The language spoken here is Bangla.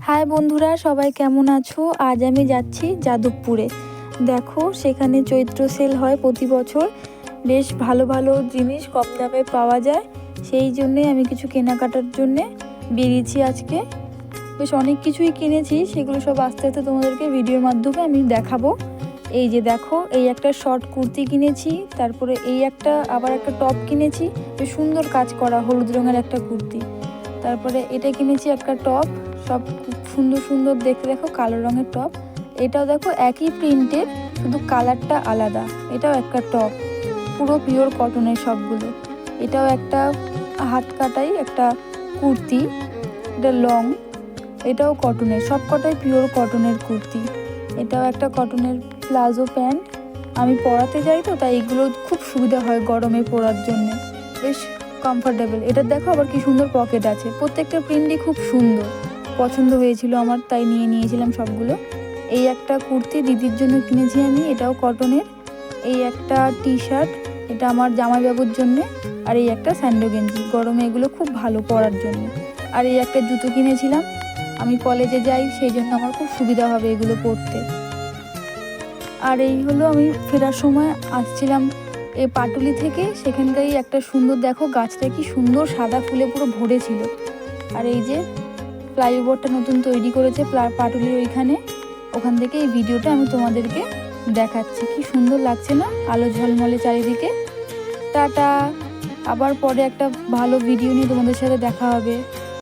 হাই বন্ধুরা, সবাই কেমন আছো? আজ আমি যাচ্ছি যাদবপুরে। দেখো, সেখানে চৈত্র সেল হয় প্রতি বছর। বেশ ভালো ভালো জিনিস কম দামে পাওয়া যায়। সেই জন্যে আমি কিছু কেনাকাটার জন্যে বেরিয়েছি আজকে। বেশ অনেক কিছুই কিনেছি, সেগুলো সব আস্তে আস্তে তোমাদেরকে ভিডিওর মাধ্যমে আমি দেখাবো। এই যে দেখো, এই একটা শর্ট কুর্তি কিনেছি, তারপরে এই আবার একটা টপ কিনেছি, বেশ সুন্দর কাজ করা হলুদ রঙের একটা কুর্তি। তারপরে এটা কিনেছি একটা টপ, সব খুব সুন্দর সুন্দর দেখতে। দেখো, কালো রঙের টপ। এটাও দেখো একই প্রিন্টের, শুধু কালারটা আলাদা। এটাও একটা টপ, পুরো পিওর কটনের সবগুলো। এটাও একটা হাত কাটাই একটা কুর্তি, এটা লং, এটাও কটনের, সব কটাই পিওর কটনের কুর্তি। এটাও একটা কটনের প্লাজো প্যান্ট। আমি পরাতে যাই তো, তাই এগুলো খুব সুবিধা হয় গরমে পরার জন্য, বেশ কমফোর্টেবল। এটা দেখো আবার কি সুন্দর পকেট আছে। প্রত্যেকটা প্রিন্টই খুব সুন্দর, পছন্দ হয়েছিল আমার, তাই নিয়ে নিয়েছিলাম সবগুলো। এই একটা কুর্তি দিদির জন্য কিনেছি আমি, এটাও কটনের। এই একটা টি শার্ট, এটা আমার জামাইবাবুর জন্যে। আর এই একটা স্যান্ডো গেঞ্জি, গরমে এগুলো খুব ভালো পরার জন্য। আর এই একটা জুতো কিনেছিলাম, আমি কলেজে যাই, সেই জন্য আমার খুব সুবিধা হবে এগুলো পরতে। আর এই হলো, আমি ফেরার সময় আসছিলাম এই পাটুলি থেকে, সেখানকারই একটা সুন্দর, দেখো গাছটা কি সুন্দর সাদা ফুলে পুরো ভরে ছিল। আর এই যে ফ্লাইওভারটা নতুন তৈরি করেছে পাটুলির ওইখানে, ওখান থেকে এই ভিডিওটা আমি তোমাদেরকে দেখাচ্ছি। কি সুন্দর লাগছে না, আলো ঝলমলে চারিদিকে। টাটা, আবার পরে একটা ভালো ভিডিও নিয়ে তোমাদের সাথে দেখা হবে।